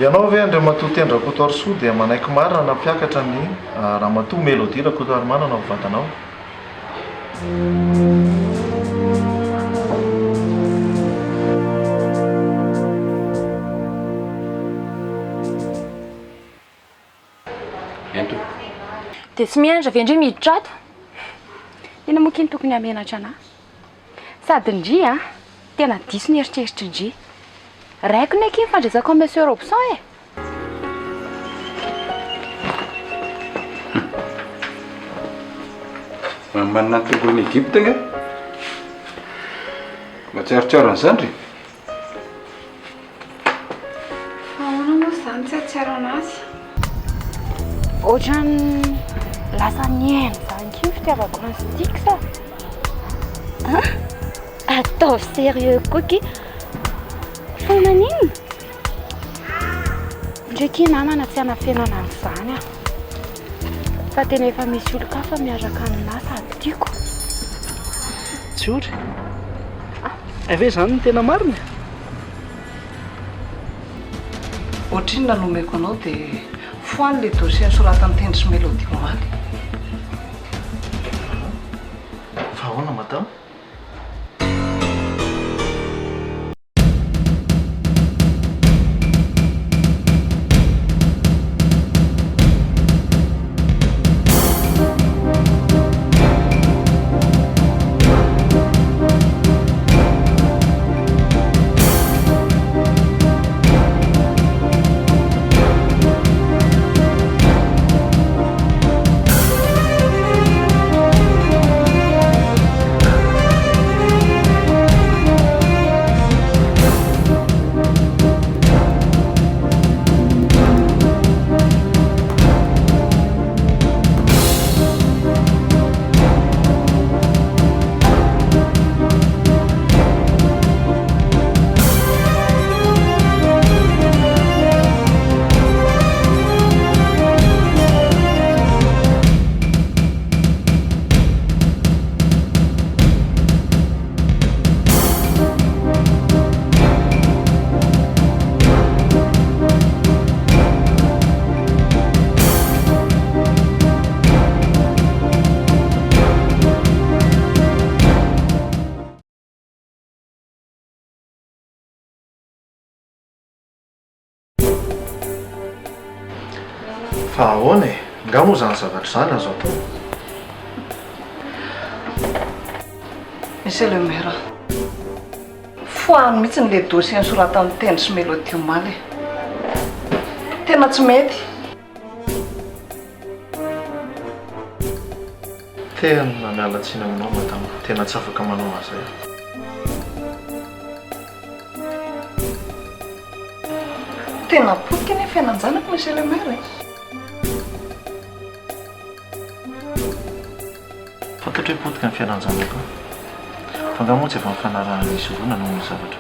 Ianao ve andreo matoa tendra kotoary soa dia manaiky marina nampiakatra ny raha matoa mélodie ra kotoary manana ho vatanao. Ento. Dia tsy mianatra ve indray miditra ato? Tena moa kiny tokony hamenatra anahy. Sady ndria tena diso ny eritreritry ndria. Raiko ny aky fandraisako amin'ny Monsieur Robson e. Manana tongolo Egypte nge? Matsiarotsiaro an'izany ry? Ahoana moa izany tsy hatsiaro anazy? Ohatrany lasa niaina izany ky fitiavako azy tiako sa? Ataovy sérieux koky. Fa manino? Ndraiky namana tsy hanafenana an'izany aho. Fa tena efa misy olo-kafa miaraka aminahy sady tiako. Tsy ohatry. Ave izany no tena marina. Ohatriny nanomeko anao dia foany le dossier nosoratany tendry sy mélodie omaly. Fa ahoana madame? Fa ahoana e? Nga moa izany zavatra izany azo atao. Monsieur le maire, foany mihitsy le dossier nosoratany tendry sy mélodie omaly. Tena tsy mety. Tena miala tsiny aminao madame, tena tsy afaka manao an'izay. Tena potika ny fianan-janako monsieur le maire. Fantatro hoe potika ny fianan-janako. Fa nga moa tsy efa mifanarahana misy vona noho ny zavatra.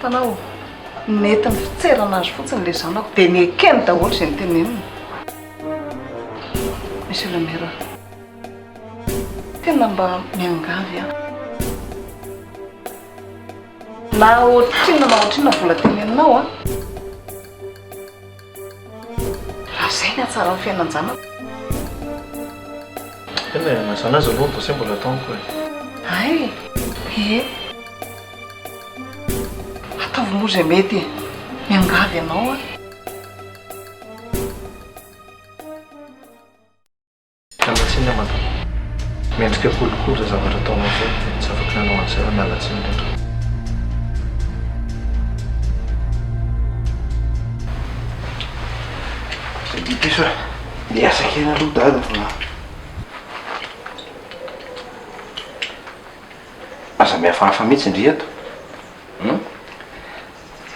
Tanao, netiny fitserana azy fotsiny le zanako dia niekeny daholo izay noteneniny. Monsieur le maire, tena mba miangavy aho. Na ohatrina vola teneninao a. Lazay ny atsara ny fianan-janako. Tena mazana azy aloha dossier mbola ataoniko e. Ay, e. Ataovy moa izay mety miangavy ianao a. Mialatsiny aho madame. Mendrika kolokolo zavatra ataonao izay, tsy afaka nanao an'izay raha mialatsiny indrindra. Diso niasa kena aloha dada fa aza mihafahafa mihitsy indri eto.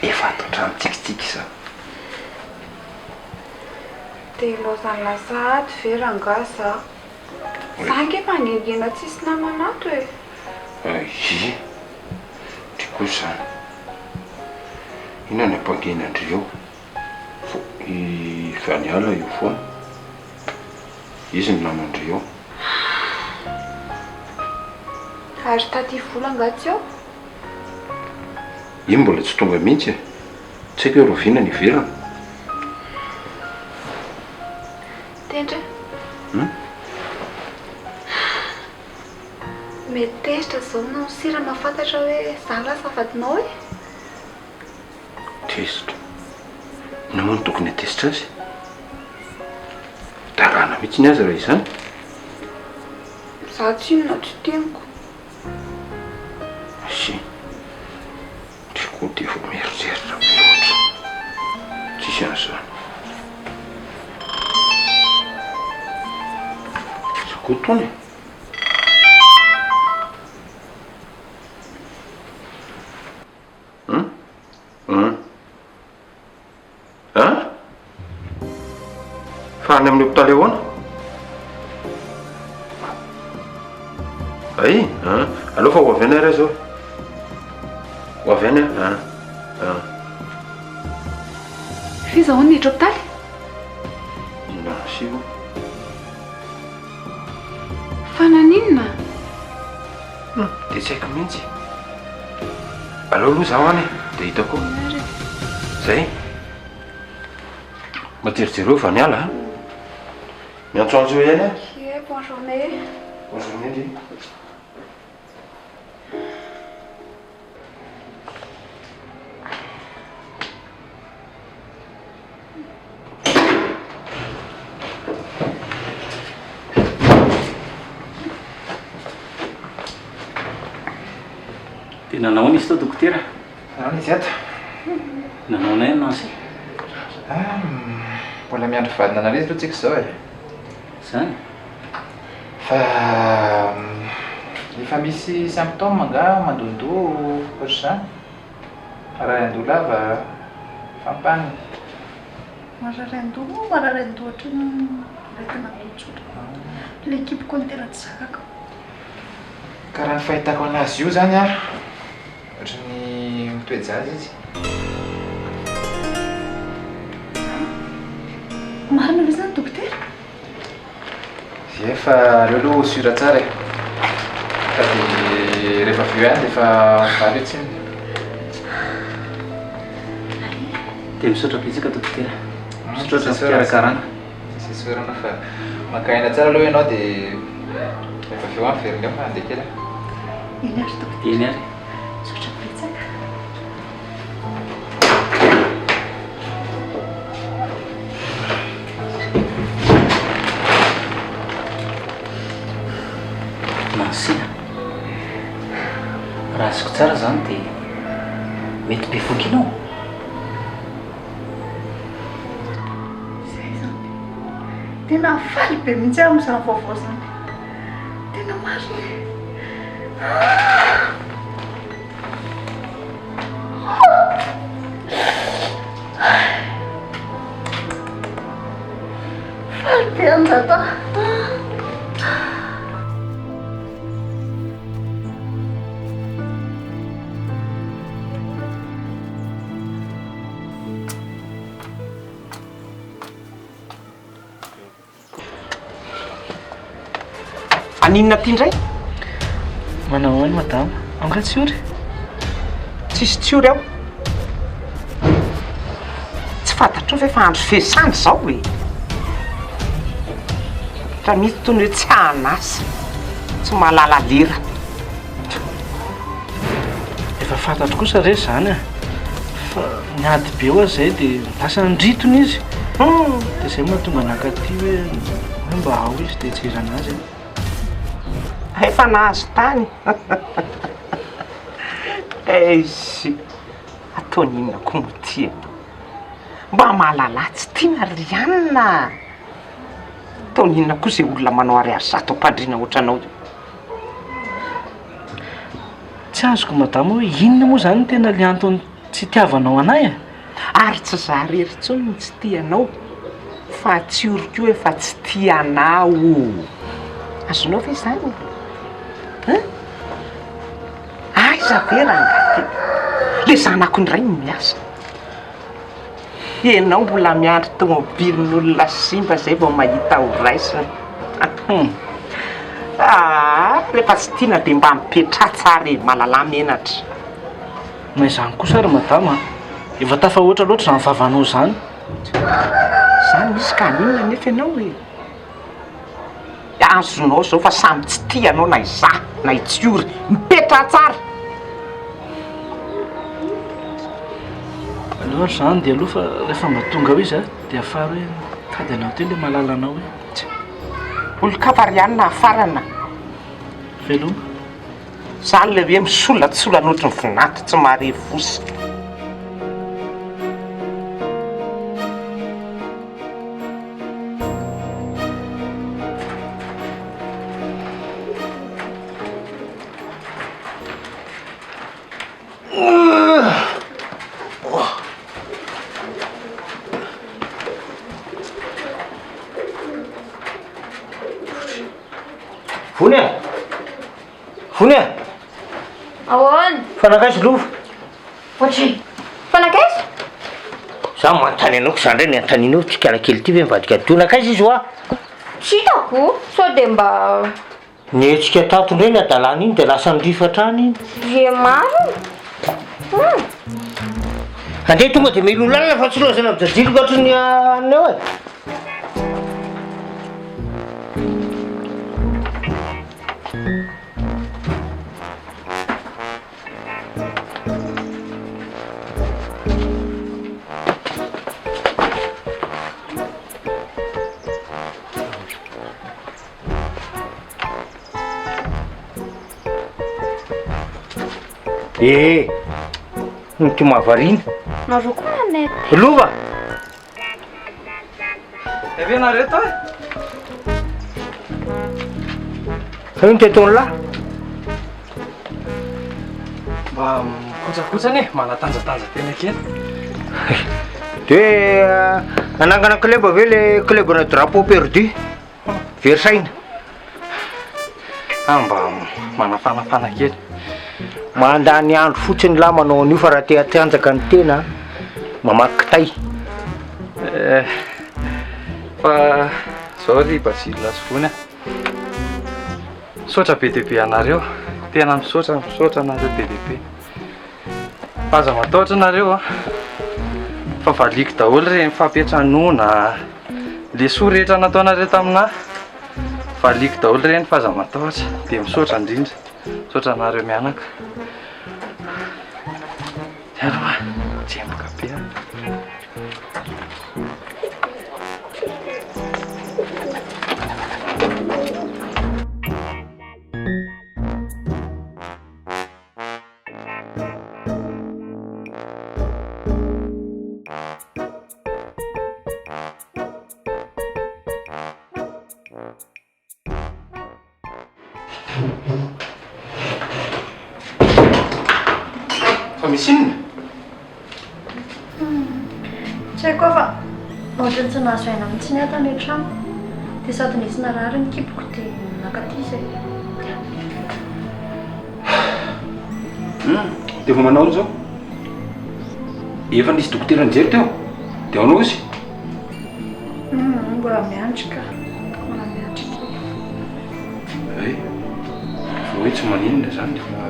Efa ato antrano tikitika za. Dia lozany lasa ato ve rangasa? Za ke maningina tsisy namana ato e. Ie, triko zany. Ina ny ampangenandreo fo i Vaniala io foana. Izy ny namandreo. Ary taty vola angatsy eo? Io mbola tsy tonga mihitsy e. tsy haiko hoe roviana ny iverana. Tendra mety tezitra zao no sira mahafantatra hoe za lasa afadinao e. Tezitra namoa no tokony atezitra azy darana mihitsy ny azy raha izany. Za tsy inona tsy teniko. Sy tiko dia vao mieritreritra mihoatra tsisy an'izany. Sakotony fa any amin'ny hopitaly ahoana? Ay aleo fa ho avy any ary zao. Ho avy any Fiza hono niditra hopitaly? Inona sio? Fa naninona? Dia tsy haiko mihitsy. Aleo aloha zaho any dia hitako. Zay majerijereo fa niala a. Miantsoantso ihany a. Ok, bonne journée. Bonne journée Andy. Tena nanao izy tao dokotera? Nanao izy ato? Nanao nay anasy? Mbola miandro vadina an'ilay izy aloha tsika izao e. Zany? Fa efa misy symptôme nga mandohandoha ohatr'izany. Raha andoha lava fampanina. Mararain-doha ohatry ny retina motsotra. L'équipe-ko ny tena tsy zakako. Karaha ny fahitako anazy io zany a, ohatry ny mitoejazy izy. Marina ilay zany dokotera? Ie fa aleo aloha sura tsara e. Ka dia rehefa avy eo ihany dia efa valy eo tsiny. Dia misaotra betsaka dokotera. Misaotra ny fikarakarana. Tsy sorana fa maka aina tsara aloha ianao dia rehefa avy eo any verina eo fa andeha kely. Eny ary dokotera. Eny ary. Misaotra betsaka. Nansina. Raha azoko tsara zany dia mety be foky ianao. Izay zany. Tena faly be mihitsy aho amin'izany vaovao zany. Tena marina. Faly be anjata. Aninona ty indray? Manao any madama? Angatsiory? Tsisy tsiory aho. Tsy fantatro fa efa andro fesandro zao e. Raha misy tony hoe tsy hanasa, tsy mahalala lera. Efa fantatro kosa re zany a. Fa niady be ho azy zay dia lasa nitritony izy. Dia zay mahatonga nakaty hoe mba ao izy dia jerana azy. Efa nahazo tany. Izy ataony inona koa mo tia. Mba mahalala tsy tiana rianina. Ataony inona koa izay olona manao ariary zato am-pandriana ohatranao. Tsy azoko madama hoe inona moa zany tena liantony tsy tiavanao anay e? Ary tsy za rery intsony no tsy tianao, fa tsioriko io efa tsy tianao. Azonao ve zany? Aiza ve rangaty? Le zanako indray no miasa. Ianao mbola miandry tômôbilin'olona simba zay vao mahita ho raisiny. Rehefa tsy tiana dia mba mipetra tsara e, mahalala menatra. May zany kosa ary madama. efa tafahoatra loatra zany fahavanao zany. Zany misy ka inona nefa ianao hoe azonao zao fa samy tsy tia anao na iza na itsiory mipetra tsara. Aloha zany dia aloha fa rehefa mba tonga ho izy a dia afara hoe kady anao teo le malala anao hoe olo-kavarianina afarana veloma. zany le hoe misolatsolo an'ohatry ny vinato tsy mahare fosa. Vonya! Ahoana? Fanakaiso lova? Ohatry. Fanakaiso? Za manontany anao ko zany ndray ny antaninao tsy karakely ty hoe mivadika tonakaiso izy hoa? Tsy hitako. Sao dia mba Nyetsika tato indray ny adalàna iny dia lasa nyrifatra any iny. Ye maro. Andeha tonga dia mila olalana fa tsy lozana mijajilo loatra ny anao e. Ty mahavariana. Nareo koa manety. Lova! Avy nareo to e? Ino tetony lahy? Mba mikotsakotsany e, manatanjatanja tena kely. De anangana club ve le club na drapeau perdu? Versailles. Mba manafanafana kely. Mandany andro fotsiny lahy manao an'io fa raha te hatanjaka ny tena mamaky kitay. Fa zao ry Basile sy Vonya. Misaotra be dia be anareo. Tena misaotra anareo be dia be. Fa aza matahotra anareo a. Fa valiko daholo re mifampiantranona. Le soa rehetra nataonareo taminahy. Valiko daholo reny fa aza matahotra. Dia misaotra indrindra. Misaotra anareo mianaka. Aloha, tsemboka be a. Fa misy inona? Tsy haiko fa ohatrany tsy nahazo aina mihitsy ny atany an-trano. Dia sady nisy narary ny kipoko dia nakaty izay. Dia vao manao zao? Efa nisy dokotera nijery teo? Dia anao izy? Mbola miantrika. Mbola miantrika. Vao hoe tsy maninona zany fa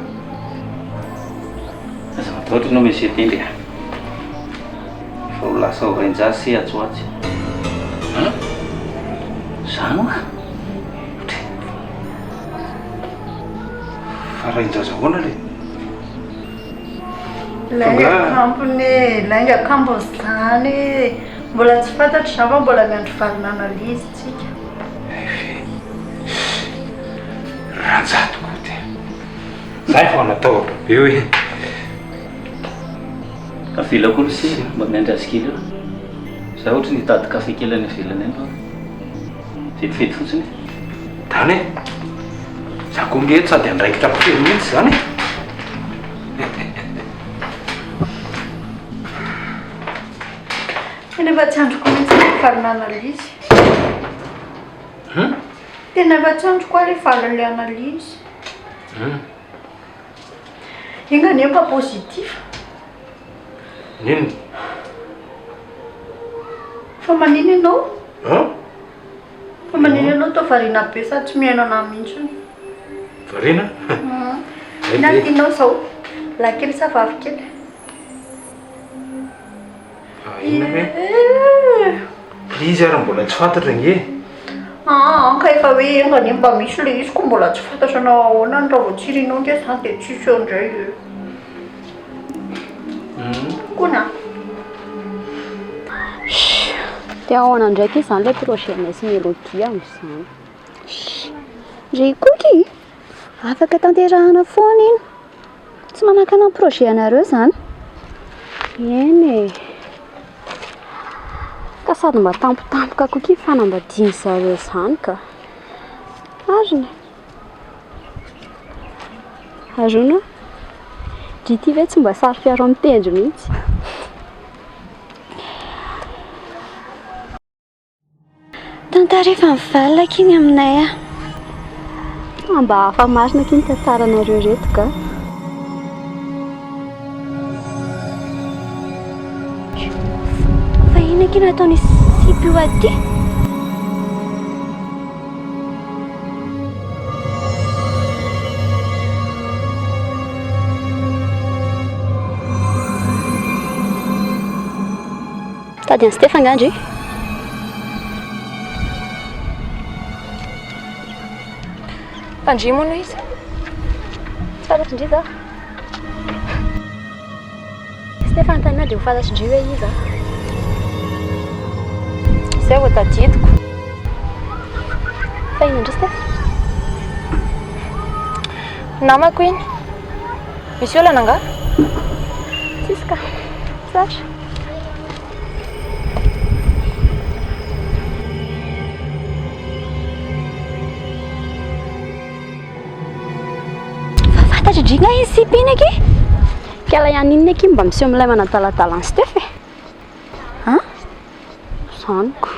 aza matahotra anao misy etendry a. Fa ho lasa hovain-jasy atsoatsy. Zany oa. fa rain-jaza ahoana le? Lainga akambo zany. Mbola tsy fantatry zany fa mbola miandry valina analizy tsika. Ranjato kote. Zay fa natao be hoe. Avila koa sy mba miandry azy kely eo. Za ohatra ny hitady kafe kely any avelany any fa fetifety fotsiny. Tany e. Za koa ngeto sady andraikitra fely mihitsy zany. Tena efa tsy androko mihitsy ny valina analizy. Tena efa tsy androko le valin'le analizy. Inga nefa positif. Nino? Fa manino ianao? Fa manino ianao to variana be sady tsy mihaino anahy mihitsy. Variana? Inantinao zao? Lahy kely sa vavy kely? inona ve izy ary mbola tsy fantatra nge ka efa hoe engany mba misy le izy ko mbola tsy fantatra anao ahoana ny raha vao tsirinao nge zany dia tsisy eo indray kona dia ahoana ndraiky izany le prochaine sy mélodie amin'izany ndray koky afaka tanterahana foana iny tsy manakana amin'ny projet anareo zany eny e ka sady mba tampotampoka koky fanambadiany zareo zany ka azony azona dity ve tsy mba sary fiaro amin'ny tendry mihitsy tantara efa mivalaka iny aminay mba hafa marina kiny tantaranareo reto ka fa ina kiny ataony sipy io aty tady any Stefan andry Pandrimo no izy. Tsy fantatry indri za. Stefan tany dia ho fantatry indri hoe iza. Izay vao tadidiko. Fa ino indri Stefan? Namako iny. Misy olana nga? Tsisy ka. Zatra. Tadridringa iny sipiny aky kala ihany inona aky mba miseho amin'ilay manadaladala ny Stefan zaniko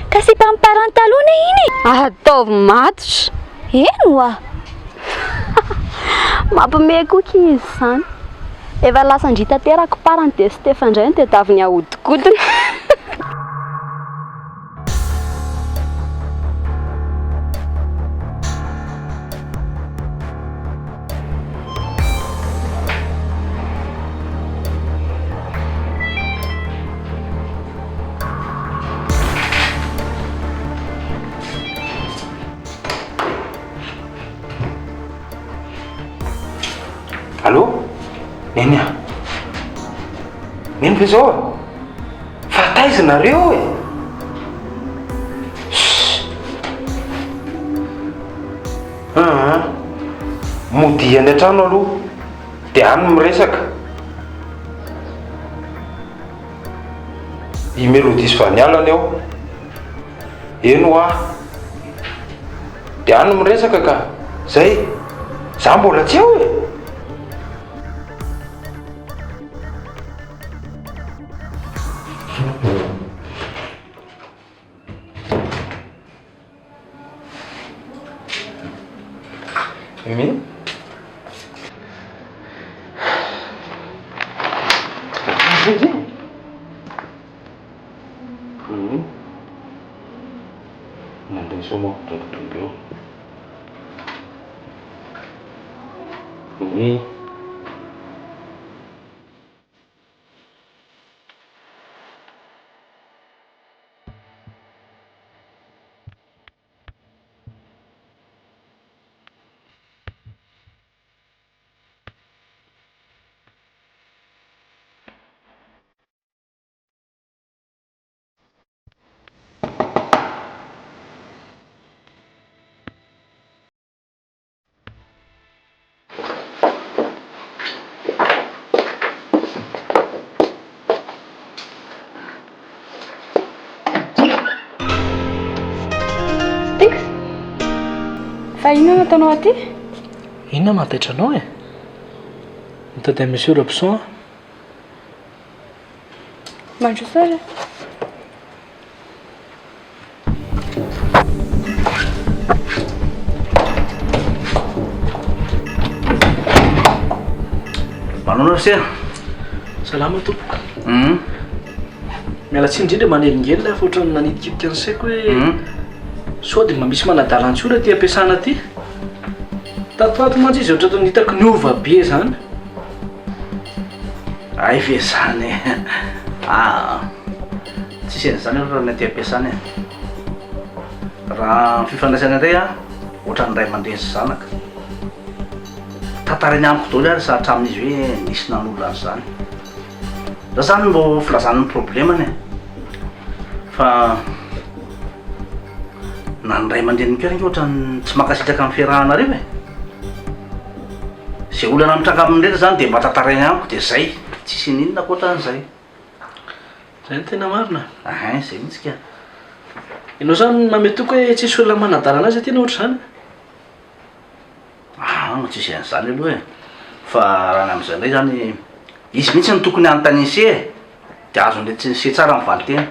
ka sipy amin'ny parantaloana iny ataovy matotra eno a mampime koky izy zany efa lasa ndrita teraka parany dia Stefan indray ny tedaviny ahodikodina Allô? Nena? Neno ve zao? Fa taiza nareo e? Mody any an-trano aloha dia any miresaka. I Mélodie sy Vanialana eo. Eno ah. Dia any miresaka ka. Zay. Za mbola tsy eo e. Mimi? Nandang semua tunggu. Ini fa inona nataonao aty? Inona mahataitra anao e? Mitady à monsieur Robson. Mandro sara. Manao sia. Salama tompoko. Miala tsiny indrindra manelingely fa ohatrany nanidikidika ny saiko hoe sao dia misy manadalantsora ty ampiasana ty. Tatoato mantsy izy ohatrany hitako niova be zany. Ay ve zany e. tsisy en'izany raha ny aty ampiasany raha fifandraisana indray a ohatran'ny ray aman-dreny sy zanaka tantarany amiko daholo ary sahatra amin'izy hoe nisy nan'olona an'izany za zany mbo filazan'ny problemany fa na ny ray aman-dreny mikeranka ohatrany tsy makasitraka amin'ny fiarahanareo e zay olana mitranga amin'nyreta zany dia mba tantarainy amiko dia zay tsisy ninona koatran'izay zay ny tena marina zay mihitsika ianao zany mametoko hoe tsisy olona manadara anazy aty na ohatra zany tsisy an'izany aloha e fa raha amin'izay indray zany izy mihitsy ny tokony anontaniase e dia azon'le tsy nise tsara amin'ny valitena.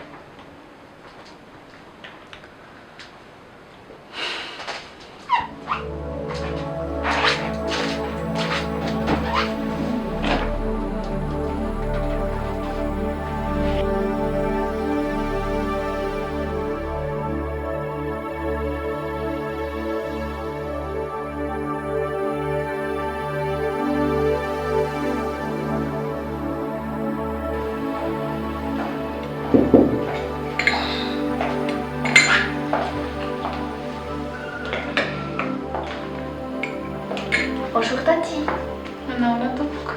Bonjour Tati. Manaona tompoko.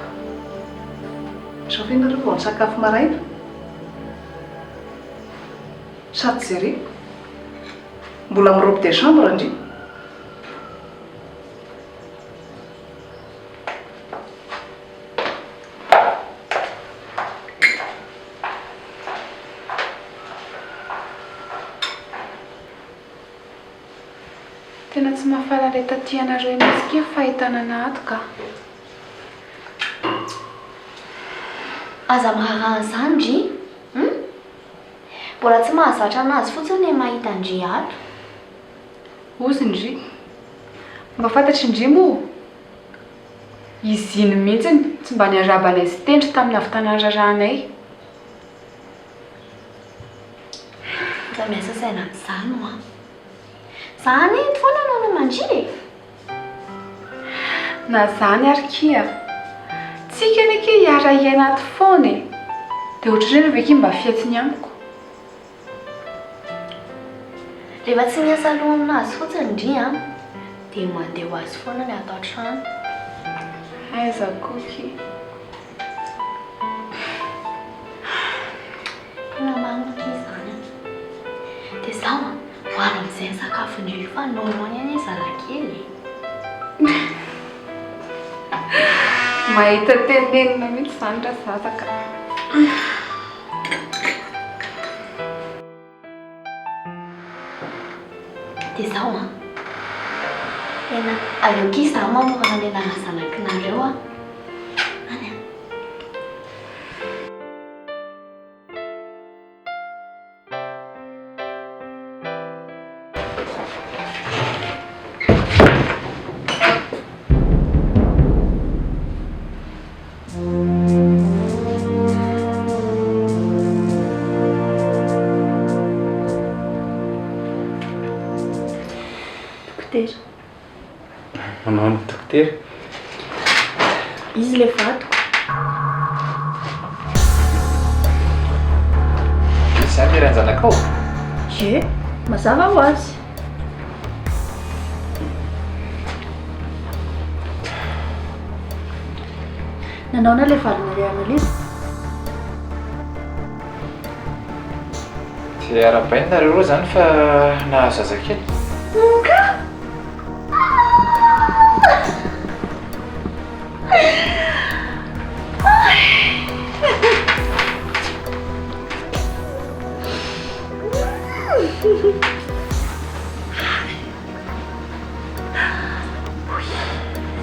Zao ve nareo vao nisakafo maraina? Sady zay mbola amin'ny robe de chambre andry. Tena tsy mahafaly ilay taty anareo mihitsy ke fahitana anato ka. Aza maharana izany Ndry mbola tsy mahazatra anazy fotsiny mahita Ndry ato. Ozy Ndry, mba fantatry Ndry moa izy iny mihitsiny tsy mba niarabana izy tendry tamin'ny havitanany raranay. Za miasa saina amin'izany ho zany ety foana anao no mandry Na zany ary kia tsika neky hiara hiainato foana e dia ohatr'ireny ve ke mba fiatsiny amiko. rehefa tsy miasa aloha aminazy fotsiny Ndry dia mandeha ho azy foana ny atao trano. Aiza koky Tena magnona izany dia zaho voary amin'izay ny sakafony fa nonoany any zazakely. mahita tenenina mihitsy izany ra zazaka. Dia zaho tena aleoky izaho mamorona lelana zanakinareo any Manao dokotera. Izy le vato. Izany le ranjanakao? Ye, mazava ho azy. Nanaona le valona le analyse. Dia arabainareo roa zany fa nahazo zazakely.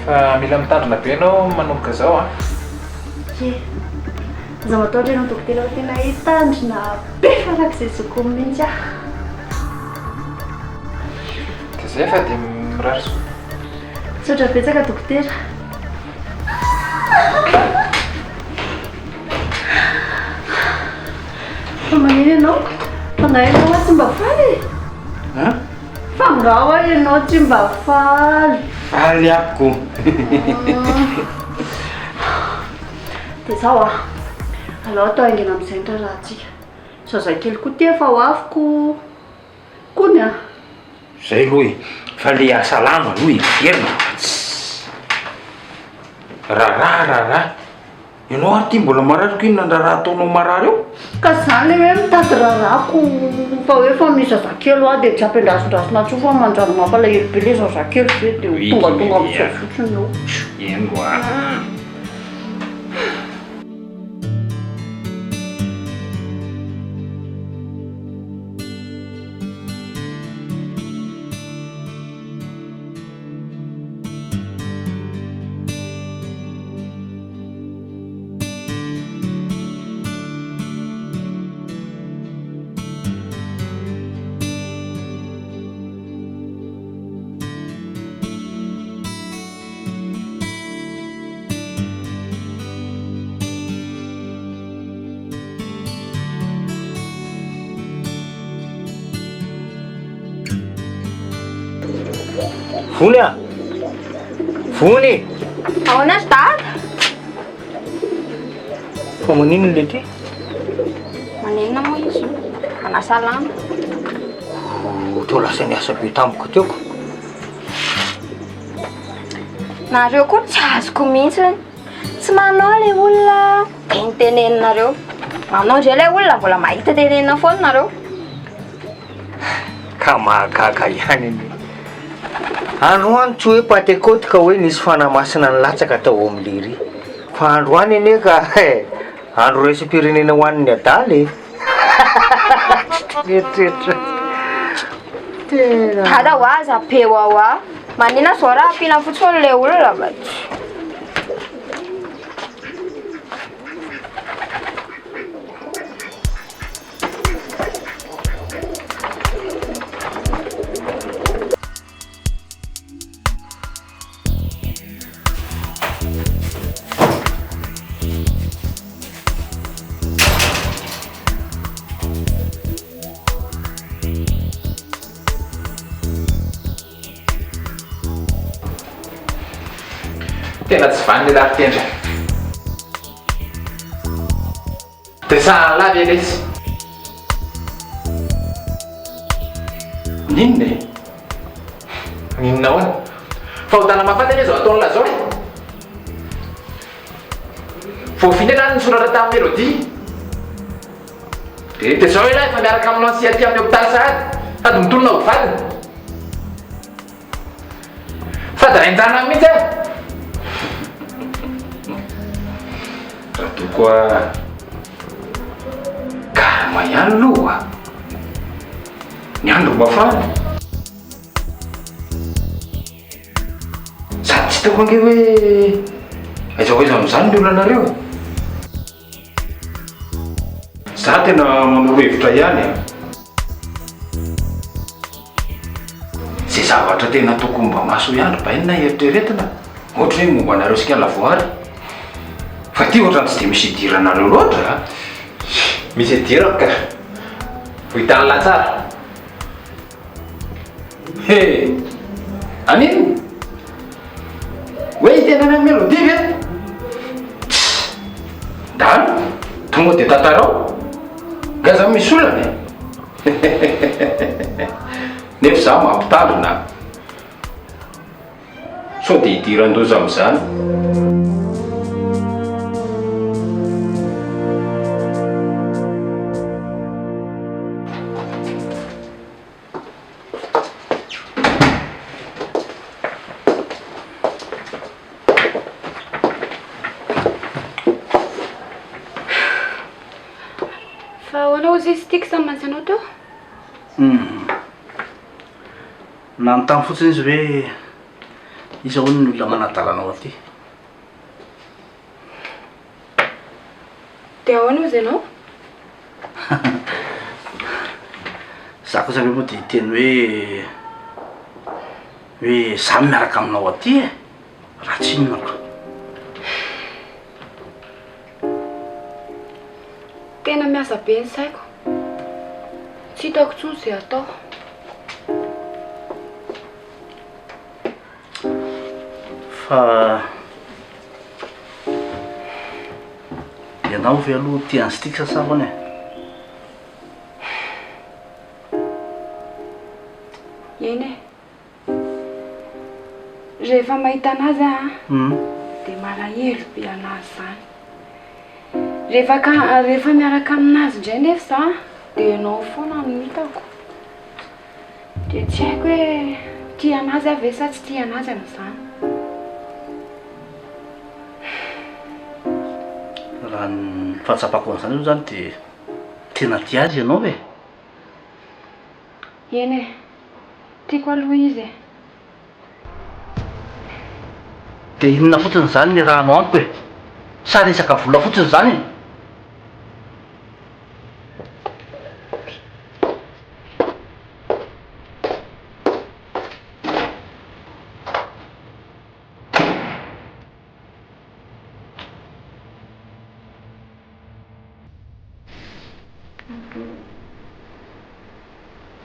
Fa mila mitandrina be ianao manomboka zao Ye, za mataotry ianao dokotera tena hitandrina be farak'izay zokony mihitsy Dia zay fa dia mirary soa. Tsotra betsaka dokotera. Fa maneno ianao? Fa nga ianao tsy mba faly? Fa nga ianao tsy mba faly? Faly ako. Dia zao alao atao haingana amin'izay ndra raha tsika. zazakely koa ty efa ho afoko kony a. Zay aloha fa le asa lama aloha iverina raha ianao ary ty mbola marariko inona nda raha ataonao marary eo ka zany le hoe mitady rarako fa hoe fa misy zazakely a dia tsy ampiandrasindrasina tso fa mandrano mampalahelo be le zazakely ve dia tonga amin'izay fotsiny eo. eno a Vony a! Vony! Ahoana dada? Fa maninona le ty? Manenina moa izy io, manasa lamba. Teo lasa niasa be tampoka teoko. Nareo koa tsy azoko mihitsy. Tsy manao le olona teneninareo. Manao ndray le olona mbola mahita tenenina foana nareo. Ka mahagaga ihany iny. Androany tsy hoe patekôty ka hoe nisy fanamasina ny latsaka tao amin'ny lery. Fa androany ane ka andro raisam-pirenena ho an'ny adaly. Dada ho aza peo ao a. Manina zao raha ampiana fotsiny le olona va. tena tsy vany le lafi-tendra dia sahalavy elesy ninona ninona hoany fa hodana mafantany zao ataony lazao voafiny lany ny soratra tamin'ny melodie dia zao ilahy fa miaraka aminao ansia ty amin'ny hôpitaly sahady sady mitolona ho vadiny fa da rainjana mihitsy raha toa koa kalma ihany loha ny andro mafana sady tsy toko ange hoe aiza ho aiza amin'izany ny olonareo za tena manoro hevitra ihany zay zavatra tena toko mba maso ihany bainina eritreretina ohatra hoe momba anareo sika lavoary fa ty ohatrany tsy dia misy idiranareo loatra misy idirako ka ho hitany latsara he anino hoe hitenany amin'ny melodie ve ndano tonga dia tantarao gaza misy olany nefa za mampitandrina so dia hidiran-doza amin'izany nanontany fotsiny izy hoe izy ahoana ny olona manadalanao aty dia ahoana ozy ianao za koa zavy moa dia teny hoe samy miaraka aminao aty raha tsy inonako tena miasa be ny saiko tsy hitako tsony izay atao fa ianao ve aloha tian'izy tika sasavany rehefa mahita anazy a dia malahelo be anazy zany. Rehefa miaraka aminazy indray nefa za dia ianao foana no hitako. Dia tsy haiko hoe tia anazy ave sa tsy tia anazy amin'izany. Raha ny fahatsapako an'izany io zany dia tena tia azy ianao e. Eny e, tiako aloha izy e. Dia inona fotsiny izany ny raha anao amiko e? Sa resaka vola fotsiny izany?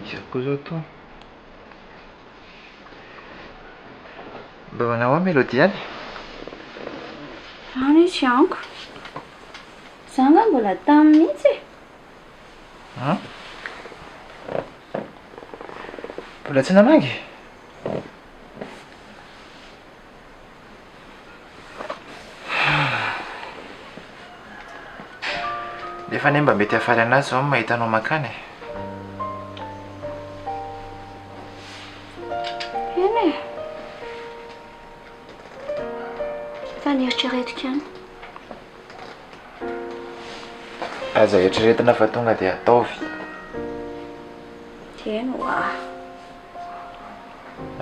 Izako zao to. Mba manao Mélodiany? Any izy anko. Za nga mbola tamin'ny mihitsy e. Mbola tsy namangy? Nefa ne mba mety hafaly anazy zao mahita anao makany e. Eny e. Fa nieritreretika any. Aza eritreretina fa tonga dia ataovy. Eny oa.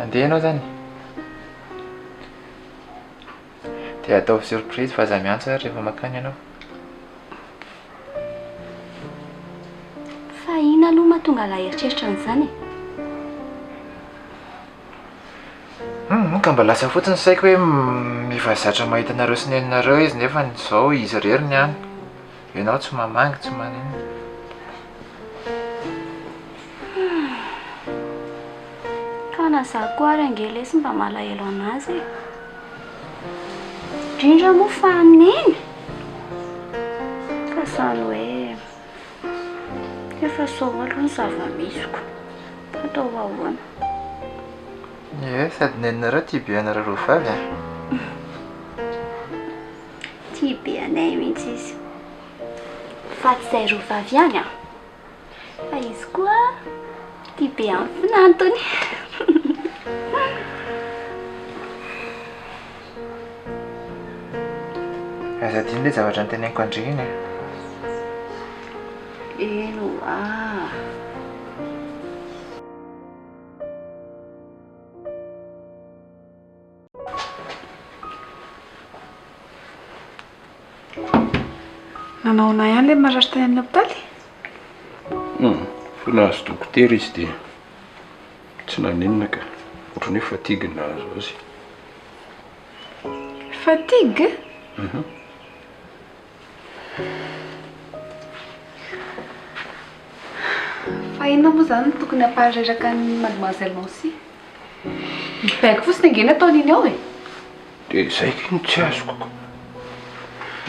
Andeha ianao zany? Dia ataovy surprise fa aza miantso ary rehefa makany ianao. Fa ina aloha mahatonga laha eritreritra an'izany e. Ka mba lasa fotsiny saiko hoe mivazatra mahita anareo sy neninareo izy nefa zao izy rery ny any. Ianao tsy mamangy, tsy manino. Ka na za koa ary angelesy mba malahelo anazy e. Indrindra moa fa aneny. Fa sany hoe efa sao aloha ny zava-misiko. Atao ahoana. Sady neninareo tia be anareo roa vavy a. Tia be anay mihitsy izy. Fa tsy izay roa vavy ihany a. Fa izy koa tia be amin'ny finantony. Aza dino ilay zavatra noteneniko andre iny e. Eno a. Nanaona ihany ilay maratra tany amin'ny hôpitaly? Fa nahazo dokotera izy dia tsy nanenina ka. Ohatrany hoe fatigue nahazo azy. Fatigue? Fa inona moa zany no tokony hampahareraka ny mademoiselle Nancy? Mibaiko fotsiny angena ataon'iny ao e. Dia izay kiny tsy azoko ko.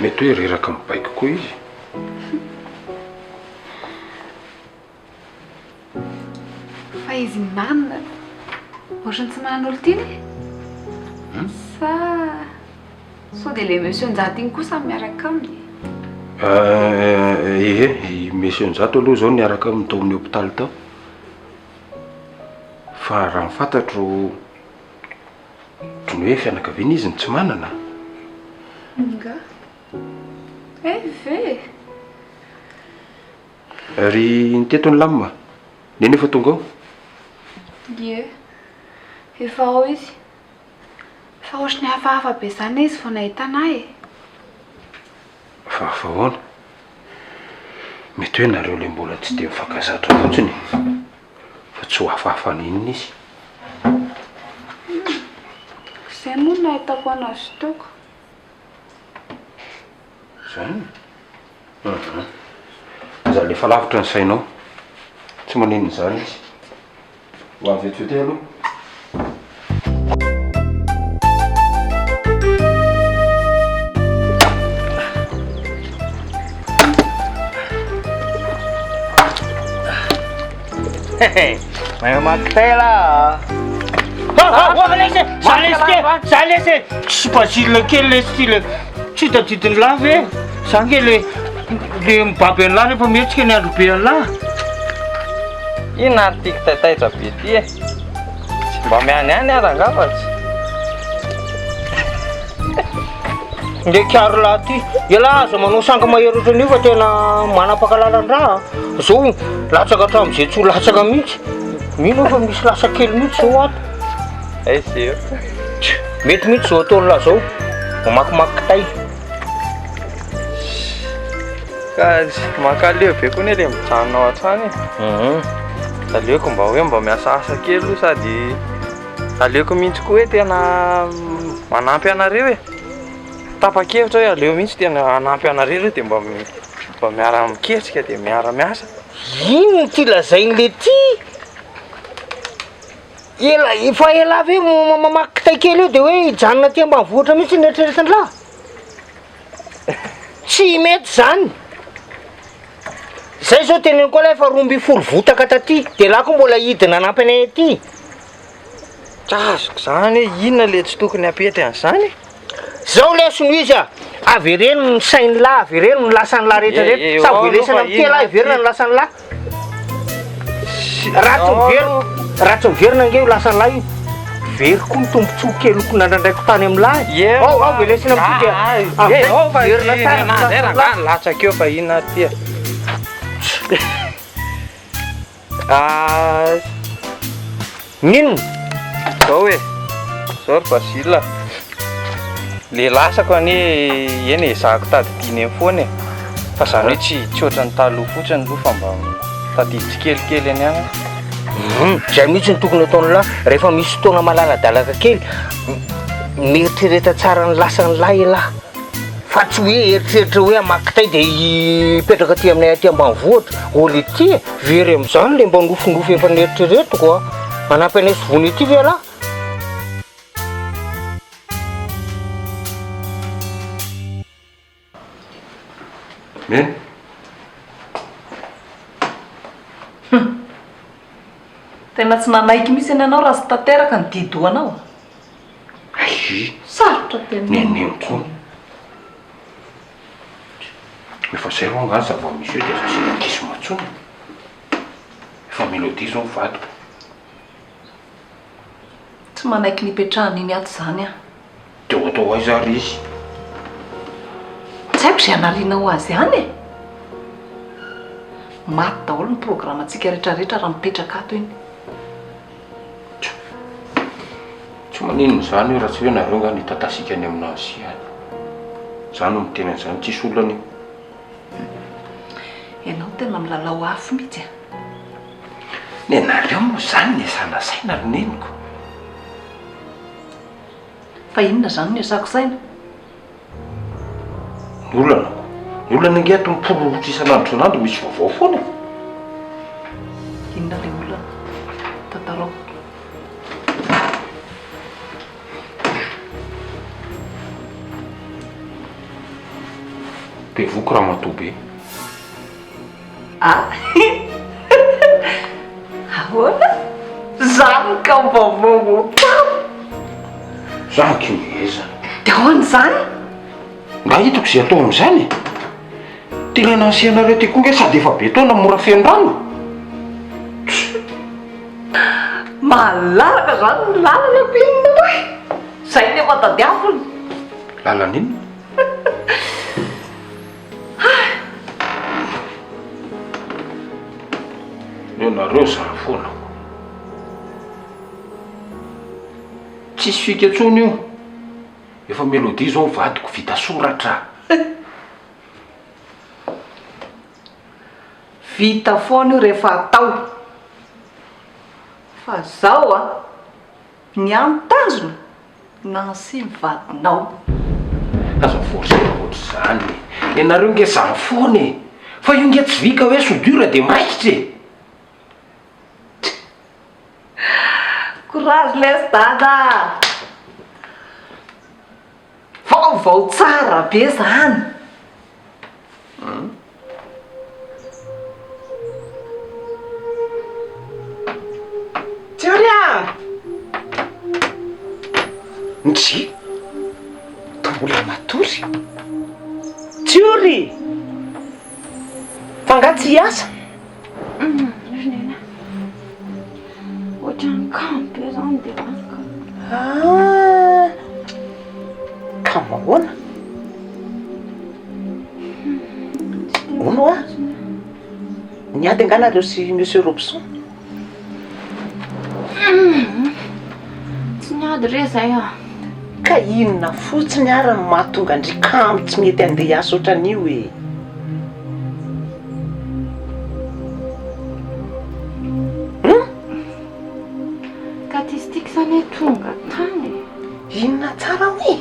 Mety hoe reraka mibaiko koa izy. Fa izy nanana ohatrany tsy manana olo tiany? Sa sao dia ilay monsieur Njaty iny kosa miaraka aminy? Monsieur Njato aloha zao niaraka aminy tao amin'ny hôpitaly tao. Fa raha mifantatro ohatrany hoe fianakaviana izy ny tsy manana. Nga. Ve. Ary niteto ny lamima. Neny efa tonga ao? Ie. Efa ao izy. Fa ohatrany hafahafa be zany izy vao nahita anahy e. Fa ahoana? Mety hoe nareo ilay mbola tsy dia mifankazatra fotsiny. Fa tsy ho hafahafa n'inona izy. Izay moa no nahitako anazy toko. Zany? Za le fa lavitra ny sainao. Tsy manino izany izy. Ho avy vetivety aloha. May mamaky tayo lah. Za lesy tsy basile kely le style tsy tadidiny lahy ve za nge le mibaby an'lahy rehefa mihetsika ny andro be an'lahy. Ina ary tiako taitaitra be ty e. Tsy mba mianiany ary angafatsy. Nge kiaro lahy ty ialahy aza manao sanga mahery ohatran'io fa tena manapakalalan-draha zao latsaka hatramin'izay tsy ho latsaka mihitsy mino fa misy lasa kely mihitsy zao ato. Aizio. Mety mihitsy zao ataon'lahy zao mamakimaky kitay. Ka makaleo be koa ny le mijanona ao an-trano e. Aleoko mba hoe mba miasasa kely io sady aleoko mihitsy koa hoe tena manampy anareo e. Tapa-kevitra hoe aleo mihitsy tena hanampy anareo dia mba miara miketrika dia miara miasa. Ino ty lazain'le ty? Efa ela ve mamaky kitay kely io dia hoe hijanona ty ambanivohitra mihitsy ny eritreretiny lahy? Tsy mety zany. Zay zao teneniko koa lahy efa 12 votaka taty dia lahy koa mbola hidina hanampy anay aty. Azoko zany hoe inona le tsy tokony hapetra an'izany. Zao lesony izy avy reny ny sain'ny lahy, avy reny ny lasan'ny lahy rehetrarehetra. Sa voelesana amin'ity lahy everina ny lasan'ny lahy. Raha tsy miverina nge io lasan'ny lahy io. Very koa ny tombontsoa keloko nandraindraiko tany amin'ny lahy. Ao velesina amin'ity dia latsaka eo fa inona ty. Nino? Zao hoe zao ry Basile le lasako ane eny ezahako tadidiny eny foana e. Fa zany hoe tsy ohatran'ny taloha fotsiny aloha fa mba tadiditsy kelikely eny any. Zay mihitsy ny tokony ataony lahy rehefa misy fotoana malaladalaka kely mieritreretra tsara ny lasan'ny lahy lahy fa tsy hoe eritreritra hoe hamaky kitay dia hipetraka aty aminay aty ambanivohitra oly ty very amin'izany le mba nofindofy efa nieritreretiko manampy anay sovony ity ve lahy. Men tena tsy nanaiky misy any anao raha sy tanteraka ny didoanao. Sarotra tena neneniko efa zay ro angany zava-misy eo dia zasina kiso matsony efa melody zao mivadiko. tsy manaiky nipetrahany iny ato zany a dia atao aiza ry izy tsy haiko zay anariana ho azy any e. maty daholo ny programa antsika rehetrarehetra raha mipetraka ato iny. tsy maninona zany hoe raha tsy hoe nareo nga nitatasika any aminazy any zany no mitena an'izany tsisy olana io. Ianao tena milalao afo mihitsy a. Ne nareo moa zany ny sanasaina roneniko. Fa inona zany ny asako saina? Olana nge ato miporohitra isan'andro isan'andro misy vaovao foana. Inona le olana? Tantarao. Be voko raha matobe. Ahoana? Zany ka vaovao Zany kimeza. dia ahoana zany? Mba hitako zay atao amin'izany. Tena nansianareo ty koa nge sady efa be taona mora feno rano. Malalaka zany ny lalana ko inona hoe zay nefa tadiavony. Lalana inona? Nareo zany foana tsisy fikatsony io efa melody zao mivadiko vita soratra. Vita foana io rehefa atao fa zao a ny antazona nansy mivadinao. Aza forsena ohatr'izany ianareo nge zany foana e fa io nge tsy vika hoe sodura dia maikitra e. Courage les dada. Vaovao tsara be zany. Tioria! ndry tombola matory tsy ory fa nga tsy hiasa Nena ohatrany kampy zany dia afaka ka mahoana ono a niady anganareo sy monsieur Robson tsy niady re zay a ka inona fotsiny ary ny mahatonga andry kamo tsy mety andeha hiasa ohatran'io e katistika zany hoe tonga tany inona tsara hoe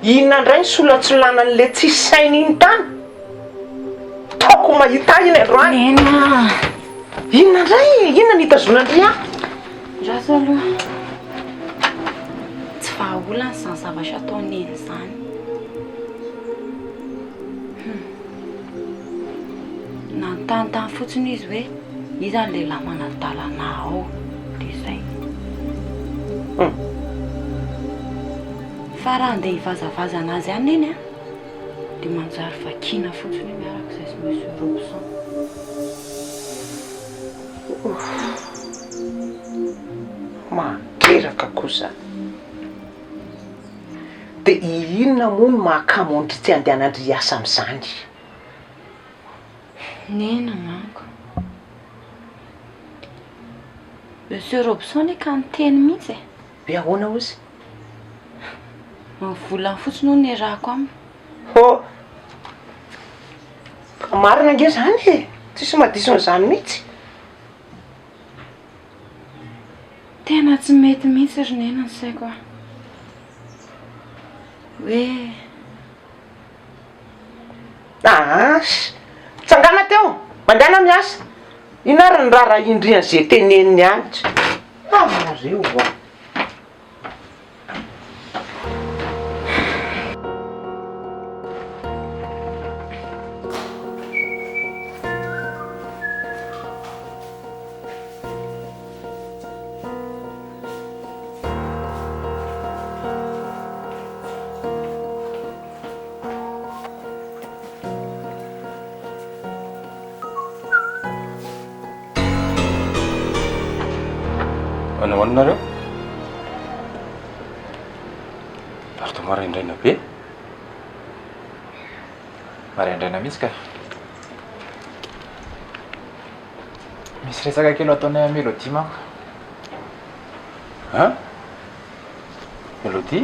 inona indray ny solatsolana n'le tsy sainy iny tany taoko mahita iny androany nena inona indray inona nitazonandry a raso aloha tsy vahaolany zany zavatra ataoneny zany nanotanytany fotsiny izy hoe iza ny lehilahy manadalana ao dia zay fa raha andeha hivazavaza anazy any eny a dia manjary vakina fotsiny miaraka izay sy monsieur Robson mahateraka kosa dia inona moa no mahakamo ondry tsy andehanandry hiasa amin'izany nena manko monsieur Robson ka niteny mihitsy e be ahoana ozy volany fotsiny ho nerahako aminy ho ka marina ange zany e tsisy madison'izany mihitsy tena tsy mety mihitsy ry nena ny saiko a hoe tsangana teo mandehana miasa inary ny rara indrian'izay teneniny anitra nareo a Hoanareo arto maraindraina be maraindraina mihitsy ka misy resaka kelo ataonay Mélodie manko a Mélodie